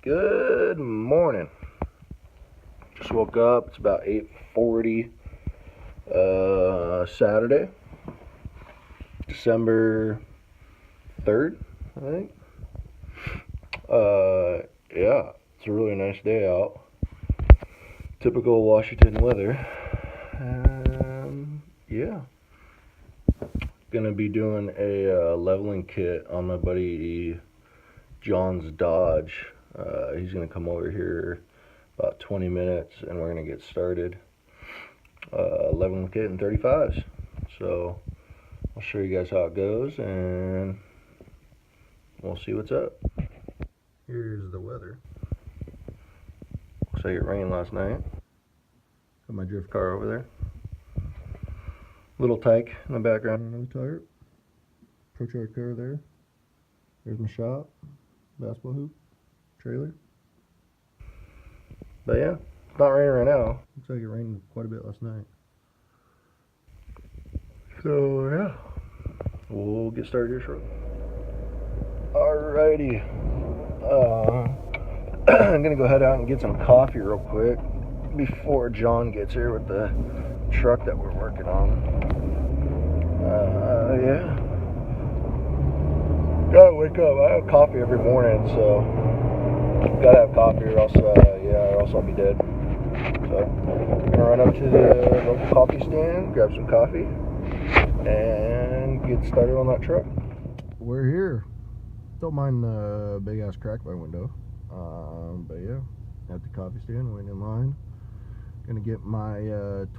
Good morning. Just woke up. It's about 8:40. Saturday, December 3rd, I think. Yeah, it's a really nice day out. Typical Washington weather. Yeah. Gonna be doing a leveling kit on my buddy John's Dodge. He's gonna come over here about 20 minutes and we're gonna get started. Leveling kit in 35s. So I'll show you guys how it goes and we'll see what's up. Here's the weather. Looks like it rained last night. Got my drift car over there. Little tyke in the background on the tire. Pro-Chart car there. There's my shop. Basketball hoop. Trailer. But yeah, it's not raining right now. Looks like it rained quite a bit last night. So yeah, we'll get started here shortly. Alrighty. I'm gonna go head out and get some coffee real quick before John gets here with the truck that we're working on. Yeah. Gotta wake up. I have coffee every morning, so gotta have coffee or else, or else I'll be dead. So I'm gonna run up to the local coffee stand, grab some coffee, and get started on that truck. We're here. Don't mind the big ass crack by window. But yeah, at the coffee stand, waiting in line. Gonna get my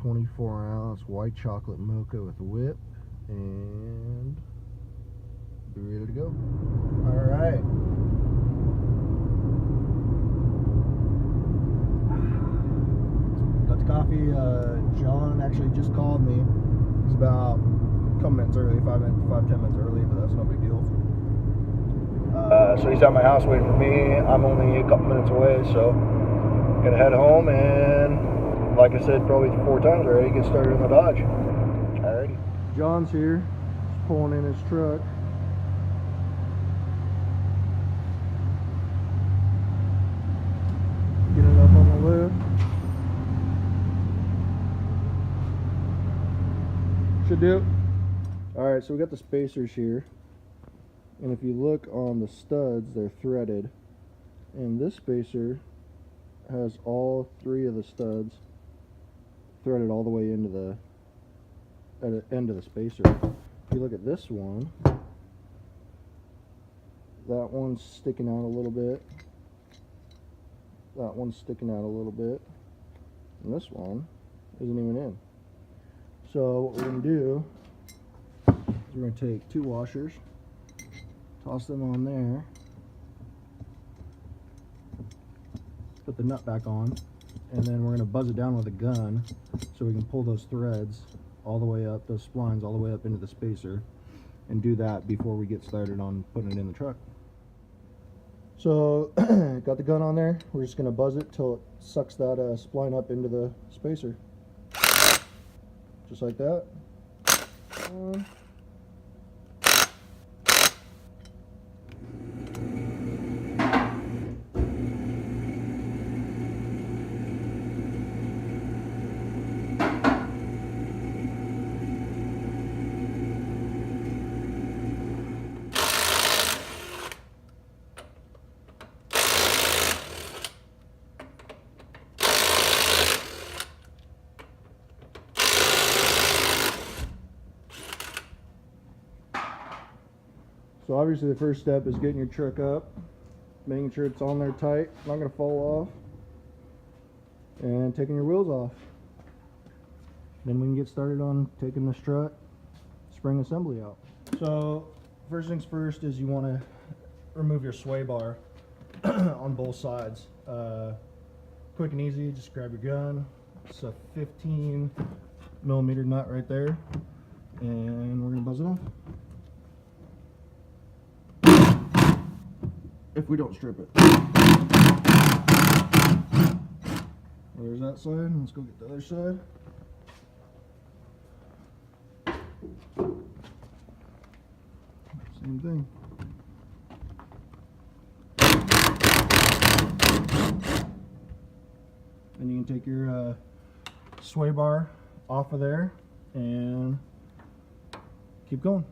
24-ounce white chocolate mocha with whip and be ready to go. Alright. Got the coffee. John actually just called me. He's about a couple minutes early, 10 minutes early, but that's no big deal. So he's at my house waiting for me. I'm only a couple minutes away, so gonna head home and, like I said probably 4 times already, get started on the Dodge. Alrighty. John's here. He's pulling in his truck. Get it up on the lift. Should do. Alright, so we got the spacers here. And if you look on the studs, they're threaded. And this spacer has all 3 of the studs threaded all the way into the end of the spacer. If you look at this one, that one's sticking out a little bit. That one's sticking out a little bit. And this one isn't even in. So what we're going to do is we're going to take 2 washers, toss them on there, put the nut back on, and then we're going to buzz it down with a gun so we can pull those threads all the way up, those splines all the way up into the spacer, and do that before we get started on putting it in the truck. So got the gun on there. We're just going to buzz it till it sucks that spline up into the spacer. Just like that. So obviously the first step is getting your truck up, making sure it's on there tight, not going to fall off, and taking your wheels off. Then we can get started on taking the strut spring assembly out. So first things first is you want to remove your sway bar on both sides. Quick and easy, just grab your gun. It's a 15mm nut right there, and we're going to buzz it off. If we don't strip it. There's that side. Let's go get the other side. Same thing. Then you can take your sway bar off of there and keep going.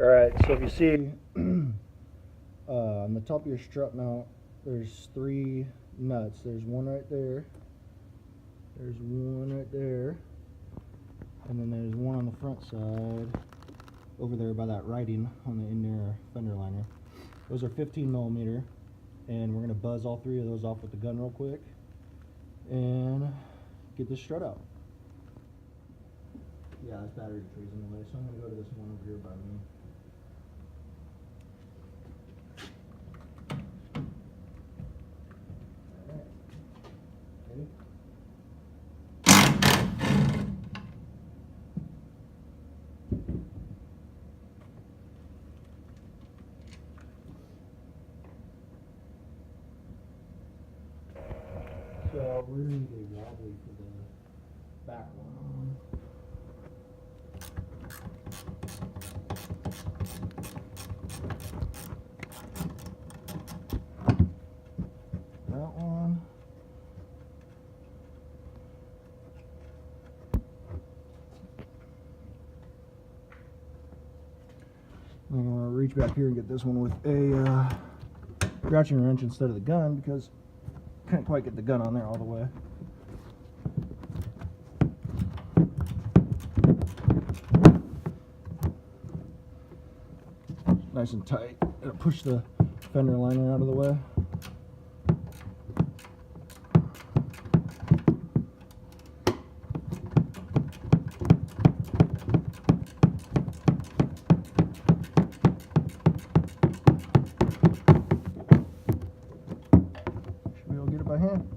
Alright, so if you see on the top of your strut mount, there's 3 nuts. There's one right there, there's one right there, and then there's one on the front side over there by that writing on the inner fender liner. Those are 15mm, and we're going to buzz all 3 of those off with the gun real quick and get this strut out. Yeah, this battery tree's in the way, so I'm going to go to this one over here by me. Alright, ready? So we're going to need a wobbly for the back one. That one. I'm going to reach back here and get this one with a grouching wrench instead of the gun because I couldn't quite get the gun on there all the way. Nice and tight. It'll push the fender liner out of the way. Should be able to get it by hand.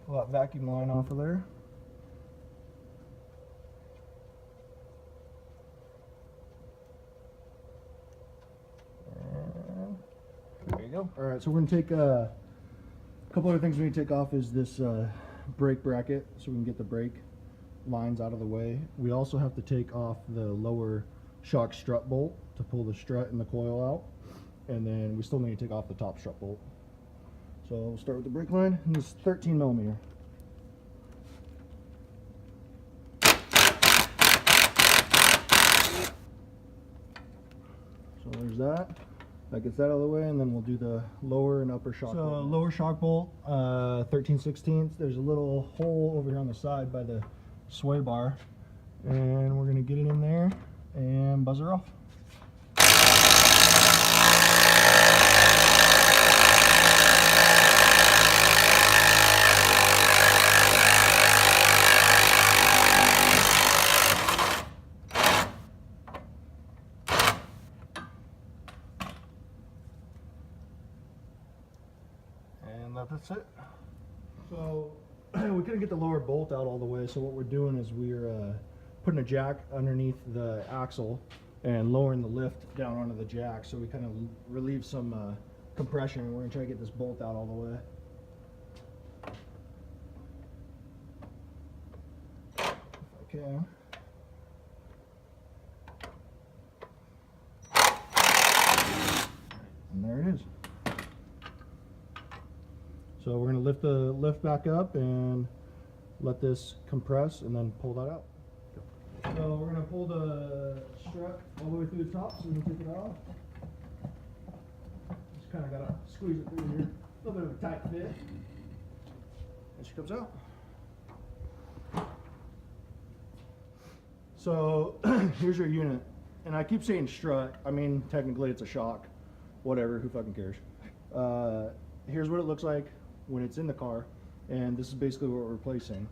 Pull that vacuum line off of there. There you go. Alright, so we're going to take a couple other things we need to take off is this brake bracket so we can get the brake lines out of the way. We also have to take off the lower shock strut bolt to pull the strut and the coil out. And then we still need to take off the top strut bolt. So we'll start with the brake line, and this is 13mm. So there's that. That gets that out of the way, and then we'll do the lower and upper shock bolt. So lower shock bolt, 13/16. There's a little hole over here on the side by the sway bar, and we're gonna get it in there and buzz her off. And that's it. So we couldn't get the lower bolt out all the way, so what we're doing is we're putting a jack underneath the axle and lowering the lift down onto the jack, so we kind of relieve some compression. We're going to try to get this bolt out all the way. If I can. And there it is. So we're going to lift the lift back up and let this compress and then pull that out. So we're going to pull the strut all the way through the top so we can take it off. Just kind of got to squeeze it through here. A little bit of a tight fit. And she comes out. So here's your unit. And I keep saying strut. I mean, technically it's a shock. Whatever, who fucking cares. Here's what it looks like when it's in the car, and this is basically what we're replacing.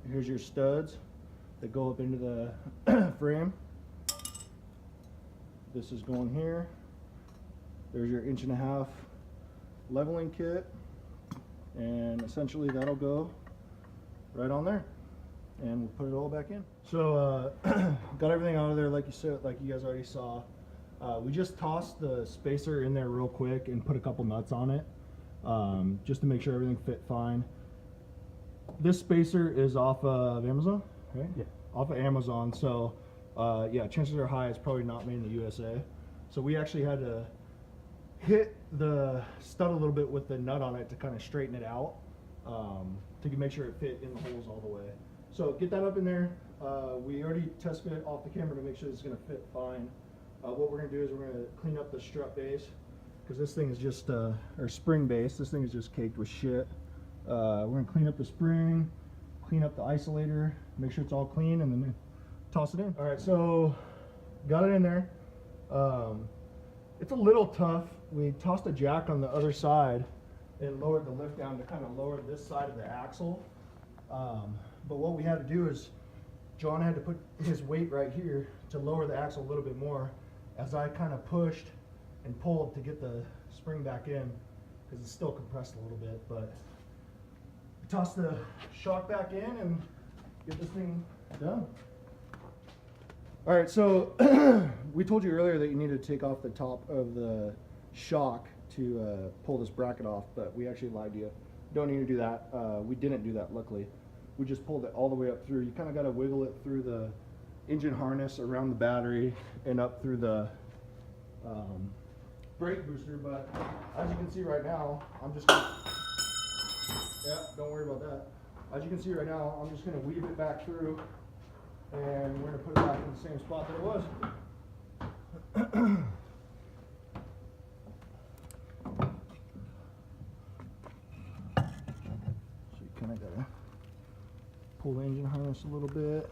Here's your studs that go up into the frame. This is going here. There's your 1.5 inch leveling kit, and essentially that'll go right on there, and we'll put it all back in. So got everything out of there, like you said, like you guys already saw. We just tossed the spacer in there real quick and put a couple nuts on it, just to make sure everything fit fine. This spacer is off of Amazon, right? Yeah. off of Amazon. So yeah, chances are high it's probably not made in the USA. So we actually had to hit the stud a little bit with the nut on it to kind of straighten it out, to make sure it fit in the holes all the way. So get that up in there. We already test fit off the camera to make sure it's going to fit fine. What we're going to do is we're going to clean up the strut base, because this thing is just, or spring base, this thing is just caked with shit. We're going to clean up the spring, clean up the isolator, make sure it's all clean, and then toss it in. All right, so got it in there. It's a little tough. We tossed a jack on the other side and lowered the lift down to kind of lower this side of the axle. But what we had to do is John had to put his weight right here to lower the axle a little bit more, as I kind of pushed and pulled to get the spring back in, because it's still compressed a little bit. But toss the shock back in and get this thing done. All right, so we told you earlier that you need to take off the top of the shock to pull this bracket off, but we actually lied to you. Don't need to do that. We didn't do that, luckily. We just pulled it all the way up through. You kind of got to wiggle it through the engine harness, around the battery, and up through the brake booster. But as you can see right now, I'm just gonna, yeah, don't worry about that. As you can see right now, I'm just going to weave it back through, and we're going to put it back in the same spot that it was. So you kind of got to pull the engine harness a little bit,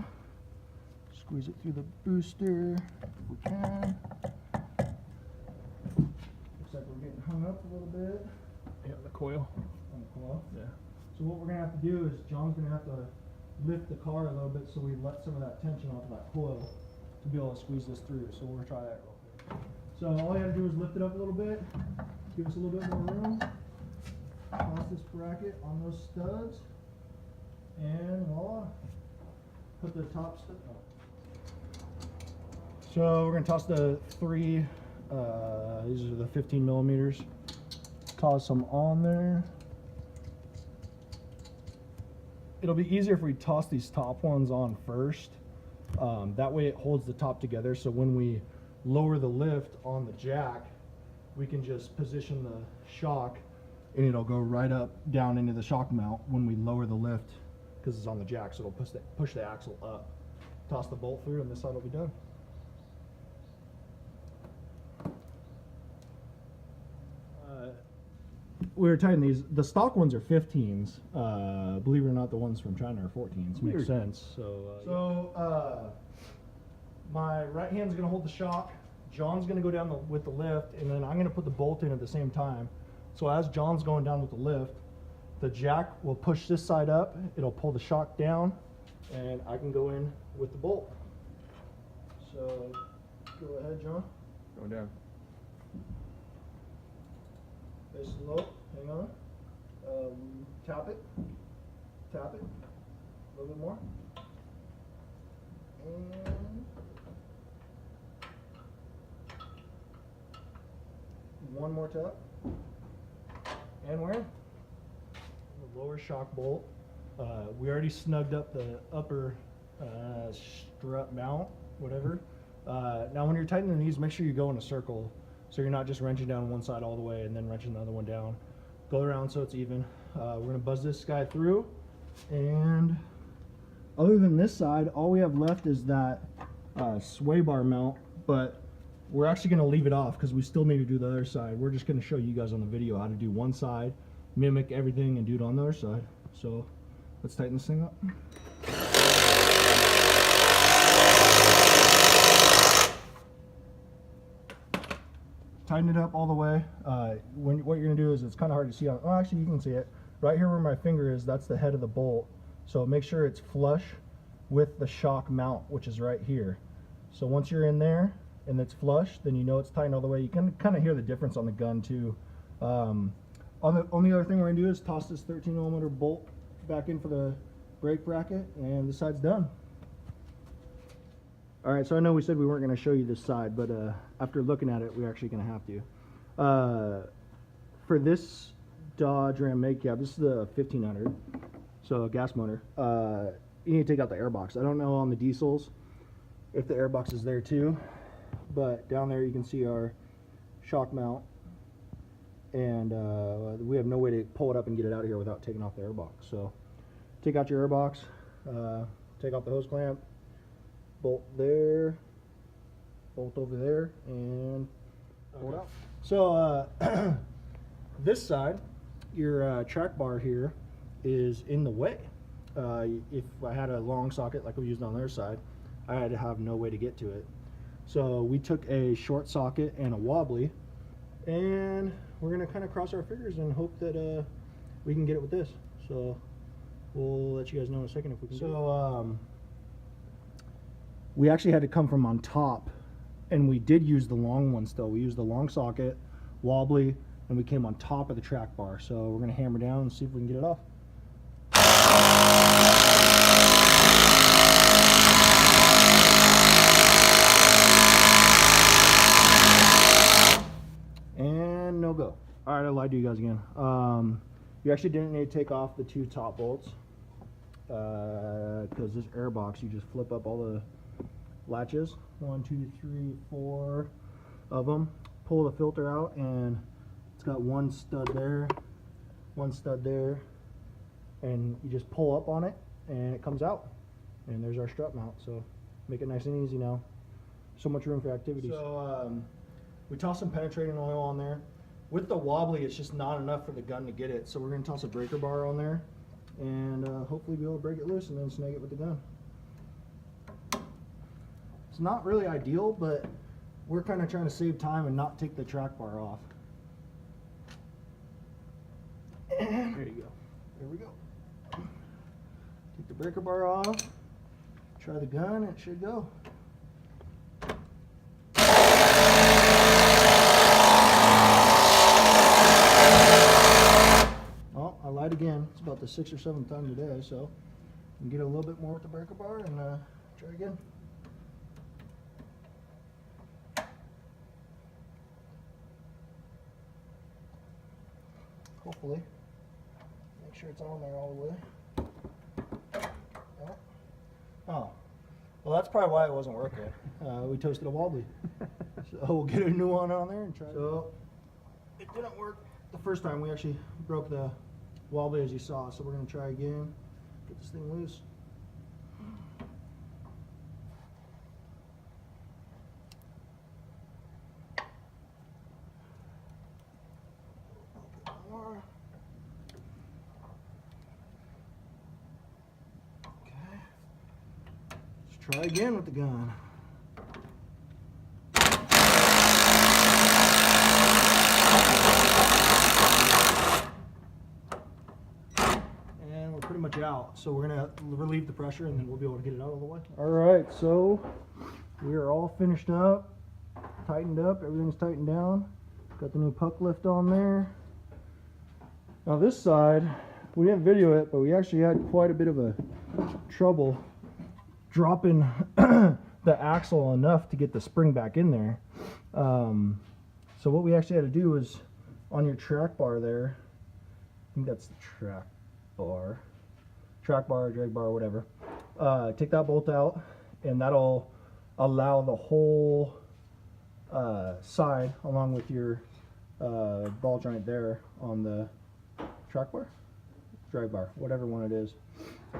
squeeze it through the booster if we can. Looks like we're getting hung up a little bit. Yeah, the coil. On the coil. Yeah. So what we're going to have to do is John's going to have to lift the car a little bit so we let some of that tension off of that coil to be able to squeeze this through. So we'll try that real quick. So all you have to do is lift it up a little bit, give us a little bit more room, toss this bracket on those studs, and voila. Put the top stud up. So we're going to toss the three, these are the 15 millimeters, toss them on there. It'll be easier if we toss these top ones on first. That way it holds the top together, so when we lower the lift on the jack, we can just position the shock and it'll go right up down into the shock mount when we lower the lift, because it's on the jack, so it'll push the axle up. Toss the bolt through and this side will be done. We were tightening these. The stock ones are 15s. Believe it or not, the ones from China are 14s. Makes sense. So, my right hand's going to hold the shock. John's going to go down with the lift, and then I'm going to put the bolt in at the same time. So as John's going down with the lift, the jack will push this side up. It'll pull the shock down, and I can go in with the bolt. So go ahead, John. Going down. Nice and low. Hang on. Tap it. Tap it. A little bit more. And one more tap. And we're in. The lower shock bolt. We already snugged up the upper strut mount, whatever. Now when you're tightening these, make sure you go in a circle, so you're not just wrenching down one side all the way and then wrenching the other one down. Go around so it's even. We're going to buzz this guy through, and other than this side, all we have left is that sway bar mount, but we're actually going to leave it off because we still need to do the other side. We're just going to show you guys on the video how to do one side, mimic everything, and do it on the other side. So let's tighten this thing up. Tighten it up all the way. What you're going to do is, it's kind of hard to see. Oh, actually, you can see it. Right here where my finger is, that's the head of the bolt. So make sure it's flush with the shock mount, which is right here. So once you're in there and it's flush, then you know it's tightened all the way. You can kind of hear the difference on the gun too. Only other thing we're going to do is toss this 13 millimeter bolt back in for the brake bracket, and this side's done. All right, so I know we said we weren't going to show you this side, but after looking at it, we're actually going to have to. For this Dodge Ram Make Cab, this is the 1500, so a gas motor. you need to take out the airbox. I don't know on the diesels if the airbox is there too, but down there you can see our shock mount, and we have no way to pull it up and get it out of here without taking off the airbox. So take out your airbox, take off the hose clamp, bolt there, bolt over there, and pull it out. So this side, your track bar here is in the way. If I had a long socket like we used on their side, I had to have no way to get to it. So we took a short socket and a wobbly, and we're gonna kind of cross our fingers and hope that we can get it with this. So we'll let you guys know in a second if we can. So we actually had to come from on top, and we did use the long one still. We used the long socket, wobbly, and we came on top of the track bar. So we're gonna hammer down and see if we can get it off. And no go. All right, I lied to you guys again. You actually didn't need to take off the 2 top bolts because this airbox, you just flip up all the latches, 1, 2, 3, 4 of them, pull the filter out, and it's got 1 stud there, 1 stud there, and you just pull up on it and it comes out, and there's our strut mount. So make it nice and easy now. So much room for activities. So we tossed some penetrating oil on there. With the wobbly, it's just not enough for the gun to get it, so we're going to toss a breaker bar on there and hopefully be able to break it loose and then snag it with the gun. It's not really ideal, but we're kind of trying to save time and not take the track bar off. And there you go. There we go. Take the breaker bar off, try the gun, it should go. Oh, I lied again. It's about the 6th or 7th time today, so we can get a little bit more with the breaker bar and try again. Hopefully. Make sure it's on there all the way. Oh, well, that's probably why it wasn't working. We toasted a wobbly. So we'll get a new one on there and try. So it didn't work the first time. We actually broke the wobbly, as you saw. So we're going to try again. Get this thing loose. Try again with the gun. And we're pretty much out. So we're gonna relieve the pressure and then we'll be able to get it out of the way. All right, so we are all finished up, tightened up, everything's tightened down. Got the new puck lift on there. Now this side, we didn't video it, but we actually had quite a bit of a trouble dropping the axle enough to get the spring back in there. So what we actually had to do is on your track bar there, I think that's the track bar, drag bar, whatever. Take that bolt out, and that'll allow the whole side, along with your ball joint there on the track bar, drag bar, whatever one it is.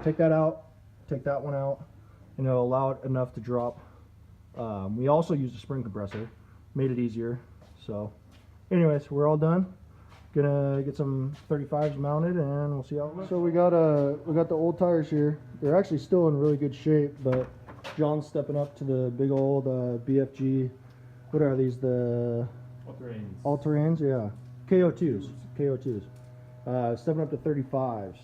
Take that out, take that one out, and it'll allow it enough to drop. We also used a spring compressor, made it easier. So anyways, we're all done. Gonna get some 35s mounted and we'll see how it looks. So we got the old tires here. They're actually still in really good shape, but John's stepping up to the big old BFG. What are these? The all-terrains, yeah. KO2s. Stepping up to 35s.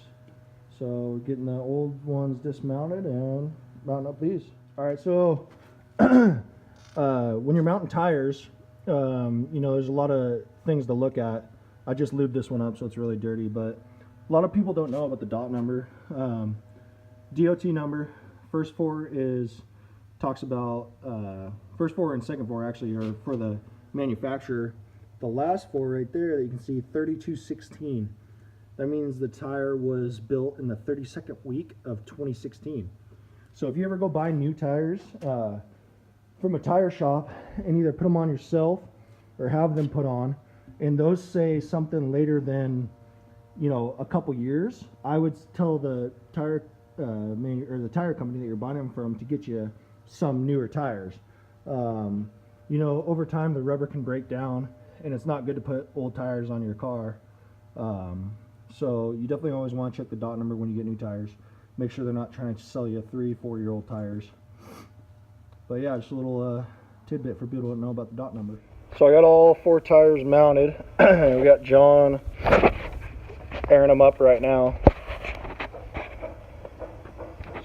So getting the old ones dismounted and mounting up these. All right, so when you're mounting tires, you know, there's a lot of things to look at. I just lubed this one up, so it's really dirty, but a lot of people don't know about the dot number. DOT number, first four talks about, first four and second four actually are for the manufacturer. The last four right there that you can see, 3216, That means the tire was built in the 32nd week of 2016. So if you ever go buy new tires from a tire shop and either put them on yourself or have them put on, and those say something later than, you know, a couple years, I would tell the tire the tire company that you're buying them from to get you some newer tires. You know, over time the rubber can break down, and it's not good to put old tires on your car. So you definitely always want to check the dot number when you get new tires. Make sure they're not trying to sell you 3-4-year-old tires. But yeah, just a little tidbit for people to know about the dot number. So I got all 4 tires mounted. We got John airing them up right now.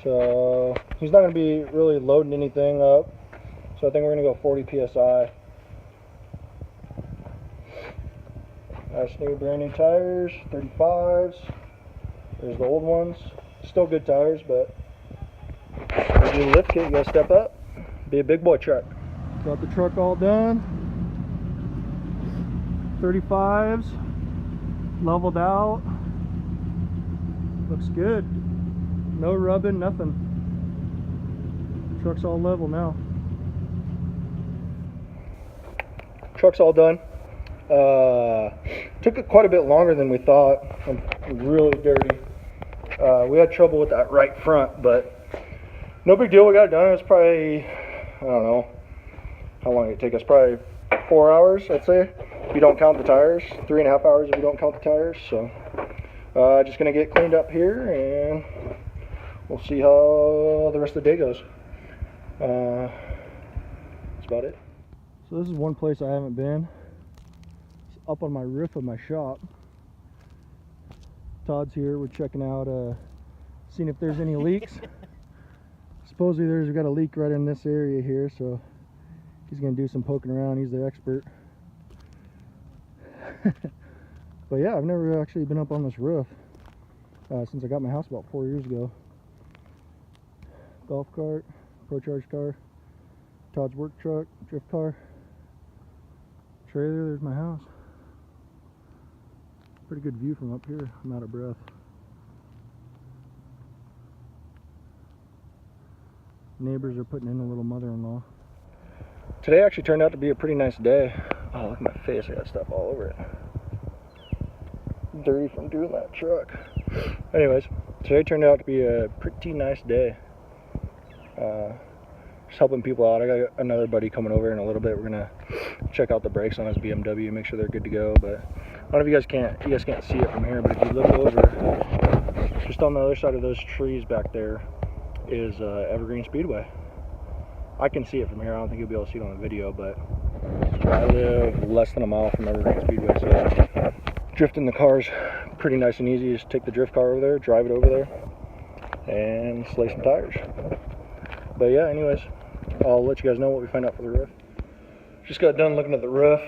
So he's not going to be really loading anything up. So I think we're going to go 40 PSI. Nice new brand new tires, 35s. There's the old ones. Still good tires, but when you do lift kit, you got to step up. Be a big boy truck. Got the truck all done. 35s, leveled out. Looks good. No rubbing, nothing. Truck's all level now. Truck's all done. Took it quite a bit longer than we thought. I'm really dirty. We had trouble with that right front, but no big deal. We got it done. It was probably, I don't know how long it take us. Probably 4 hours, I'd say, if you don't count the tires. 3.5 hours if you don't count the tires. So just gonna get cleaned up here, and we'll see how the rest of the day goes. That's about it. So this is one place I haven't been. It's up on my roof of my shop. Todd's here. We're checking out, seeing if there's any leaks. Supposedly there's got a leak right in this area here, so he's gonna do some poking around. He's the expert. But yeah, I've never actually been up on this roof since I got my house about 4 years ago. Golf cart, Pro Charge car, Todd's work truck, drift car, trailer. There's my house. Pretty good view from up here. I'm out of breath. Neighbors are putting in a little mother-in-law. Today actually turned out to be a pretty nice day. Oh, look at my face. I got stuff all over it. Dirty from doing that truck. Anyways, today turned out to be a pretty nice day. Just helping people out. I got another buddy coming over in a little bit. We're gonna check out the brakes on his BMW, make sure they're good to go. But I don't know if you guys can't see it from here, but if you look over, just on the other side of those trees back there is Evergreen Speedway. I can see it from here. I don't think you'll be able to see it on the video, but I live less than a mile from Evergreen Speedway, so drifting the car's pretty nice and easy. Just take the drift car over there, drive it over there, and slay some tires. But yeah, anyways, I'll let you guys know what we find out for the roof. Just got done looking at the roof.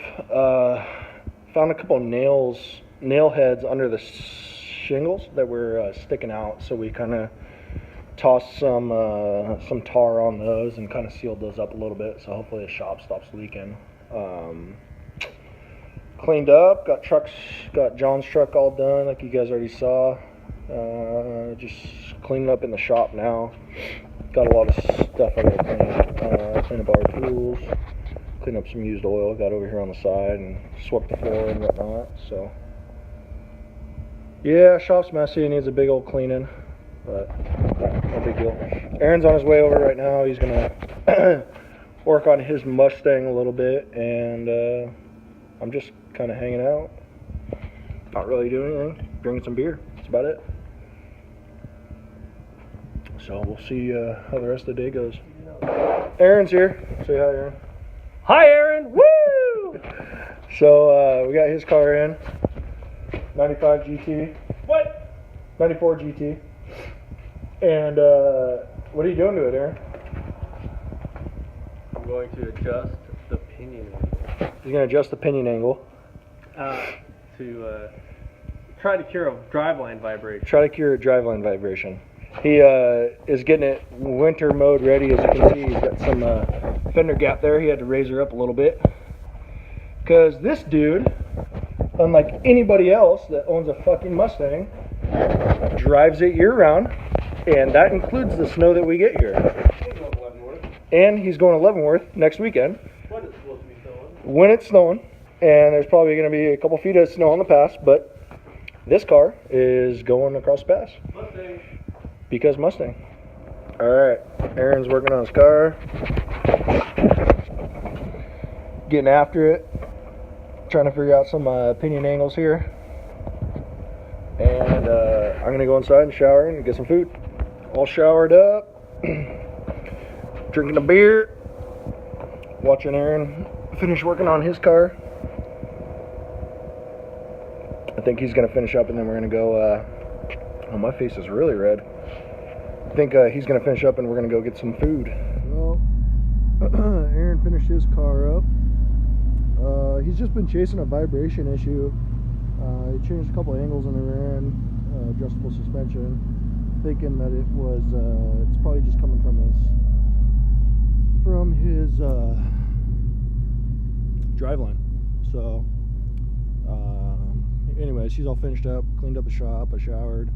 Found a couple nail heads under the shingles that were sticking out, so we kind of tossed some tar on those and kind of sealed those up a little bit, so hopefully the shop stops leaking. Cleaned up, got John's truck all done like you guys already saw. Just cleaning up in the shop now. Got a lot of stuff I gotta clean. Clean up our tools, clean up some used oil, got over here on the side and swept the floor and whatnot. So yeah, shop's messy, it needs a big old cleaning, but no big deal. Aaron's on his way over right now. He's gonna work on his Mustang a little bit, and I'm just kind of hanging out, not really doing anything, drinking some beer. That's about it. So we'll see how the rest of the day goes. Aaron's here. Say hi, Aaron. Hi, Aaron. Woo! So we got his car in. 95 GT. What? 94 GT. And what are you doing to it, Aaron? I'm going to adjust the pinion angle He's going to adjust the pinion angle. to try to cure a driveline vibration. Try to cure a driveline vibration. He is getting it winter mode ready. As you can see, he's got some fender gap there. He had to raise her up a little bit because this dude unlike anybody else that owns a fucking Mustang, drives it year round, and that includes the snow that we get here. And he's going to Leavenworth next weekend when it's snowing, and there's probably going to be a couple feet of snow on the pass, but this car is going across the pass. Mustang. Because Mustang. Alright, Aaron's working on his car, getting after it, trying to figure out some pinion angles here, and I'm going to go inside and shower and get some food. All showered up, drinking a beer, watching Aaron finish working on his car. I think he's going to finish up and then we're going to go, oh, my face is really red. I think he's going to finish up and we're going to go get some food. Well, Aaron finished his car up. He's just been chasing a vibration issue. He changed a couple angles in the rear end, adjustable suspension, thinking that it was, it's probably just coming from his driveline. So, anyways, he's all finished up, cleaned up the shop, I showered,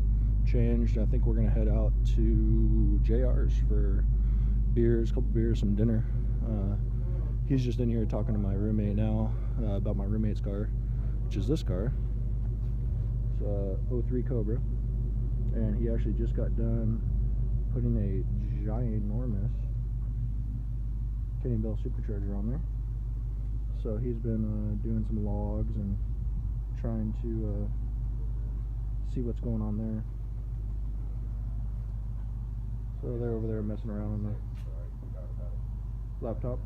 changed. I think we're gonna head out to JR's for beers, a couple beers, some dinner. He's just in here talking to my roommate now about my roommate's car, which is this car. It's a 03 Cobra, and he actually just got done putting a ginormous Kenny Bell supercharger on there. So he's been doing some logs and trying to see what's going on there. So they're over there messing around on the laptop,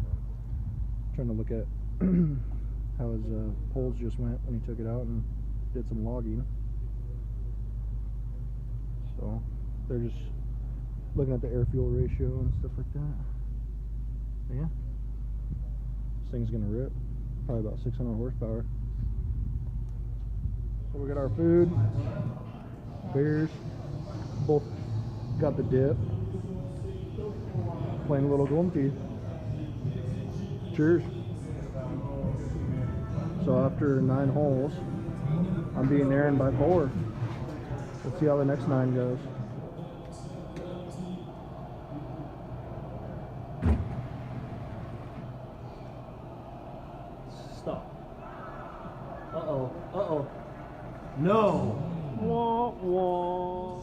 trying to look at how his poles just went when he took it out and did some logging. So they're just looking at the air-fuel ratio and stuff like that. But yeah, this thing's gonna rip. Probably about 600 horsepower. So we got our food, beers, both got the dip, playing a little golden tea. Cheers. So after 9 holes, I'm beating Aaron by 4. Let's see how the next 9 goes. Stop. Uh-oh. Uh-oh. No. Wah, wah.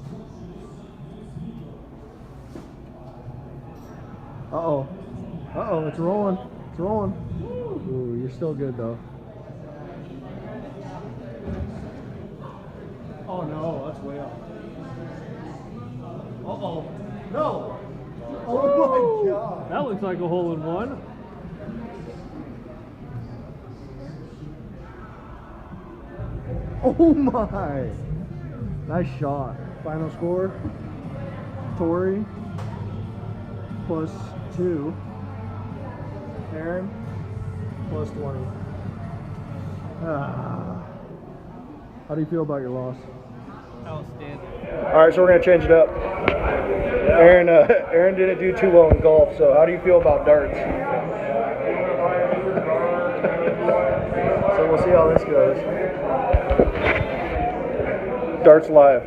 Uh-oh. Uh-oh, it's rolling. It's rolling. Ooh, you're still good though. Oh no, that's way up. Uh-oh. No. Oh my god. That looks like a hole in one. Oh my. Nice shot. Final score, Tori +2. Aaron +20. How do you feel about your loss? Outstanding. Alright, so we're going to change it up. Aaron didn't do too well in golf, so how do you feel about darts? So we'll see how this goes. Darts live.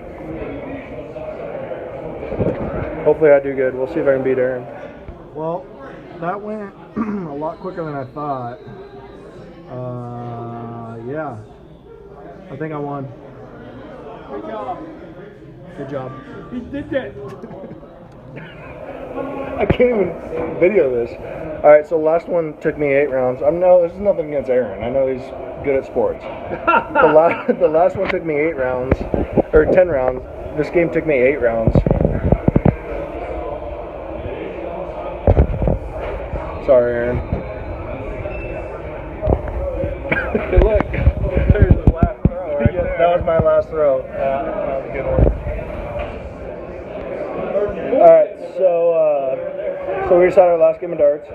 Hopefully I do good. We'll see if I can beat Aaron. Well, that went a lot quicker than I thought. Yeah. I think I won. Good job. Good job. He did that. I can't even video this. Alright, so last one took me 8 rounds. This is nothing against Aaron. I know he's good at sports. The last one took me 8 rounds, or 10 rounds. This game took me 8 rounds. Sorry, Aaron. Hey, look. There's the last throw right there. That was my last throw. That was a good one. Alright, so we decided our last game of darts.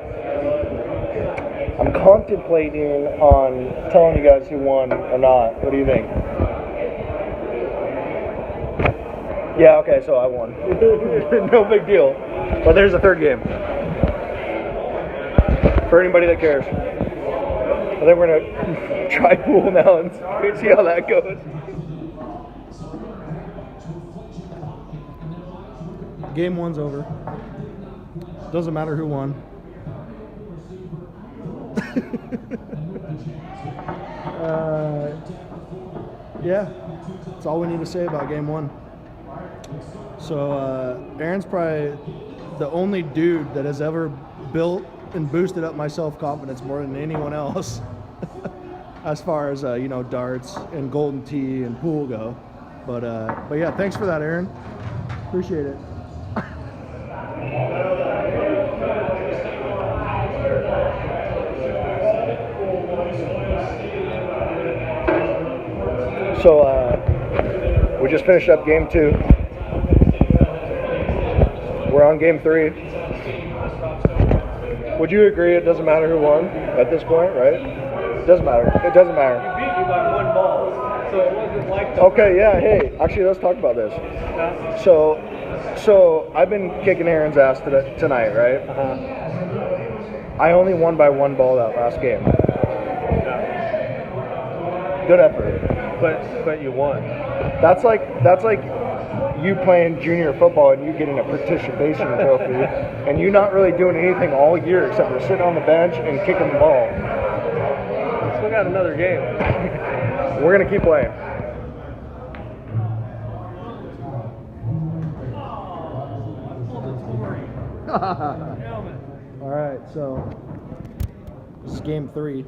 I'm contemplating on telling you guys who won or not. What do you think? Yeah, okay, so I won. No big deal. But there's a third game. For anybody that cares. And then we're gonna try pool now and see how that goes. Game 1's over. Doesn't matter who won. Yeah, that's all we need to say about game 1. So Aaron's probably the only dude that has ever built and boosted up my self-confidence more than anyone else as far as darts and golden tee and pool go. But yeah, thanks for that, Aaron. Appreciate it. So we just finished up game 2. We're on game 3. Would you agree it doesn't matter who won at this point, right? It doesn't matter. It doesn't matter. You beat me by 1 ball, so it wasn't like the Okay, yeah, hey, actually let's talk about this. So I've been kicking Aaron's ass tonight, right? I only won by 1 ball that last game. Good effort. But you won. That's like you playing junior football and you getting a participation trophy and you not really doing anything all year except for sitting on the bench and kicking the ball. We still got another game. We're gonna keep playing. All right, so this is game 3.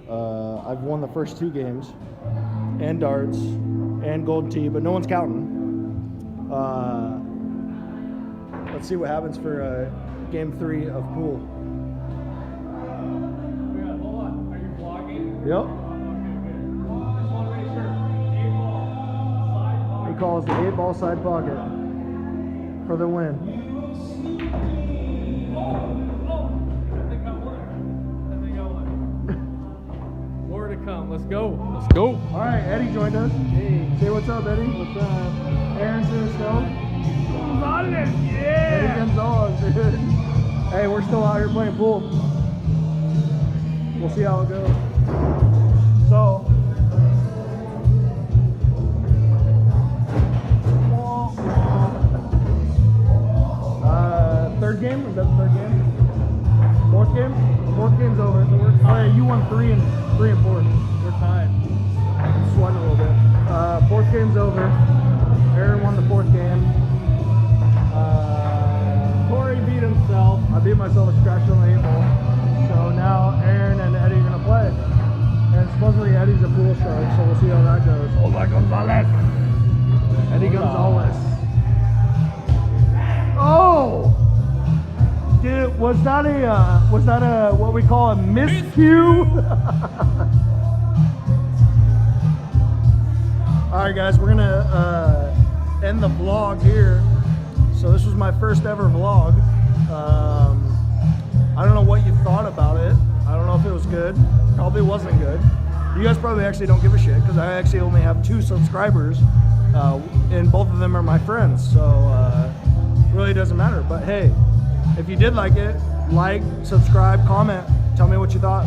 I've won the first 2 games, and darts, and golden tee, but no one's counting. Let's see what happens for game 3 of pool. Hold on. Are you vlogging? Yep. Just want to make sure. 8-ball. Side He pocket. calls the 8-ball side pocket for the win. More to come. Let's go. Let's go. All right, Eddie joined us. Hey. Say what's up, Eddie. What's up? Aaron's in the snow. Eddie Gonzalez, dude. Hey, we're still out here playing pool. We'll see how it goes. So, third game? Is that the third game? Fourth game? Fourth game's over. So we're tied. You won 3 and 4. We're tied. I'm sweating a little bit. Fourth game's over. Aaron won the 4th game. Corey beat himself. I beat myself a scratch on the 8-ball. So now Aaron and Eddie are gonna play. And supposedly Eddie's a pool shark, so we'll see how that goes. Hola Gonzalez. Eddie Gonzalez. Oh! Dude, was that a what we call a miscue? All right, guys, we're gonna end the vlog here. So this was my first ever vlog. I don't know what you thought about it. I don't know if it was good. Probably wasn't good. You guys probably actually don't give a shit because I actually only have 2 subscribers, and both of them are my friends. So really doesn't matter. But hey, if you did like it, like, subscribe, comment, tell me what you thought.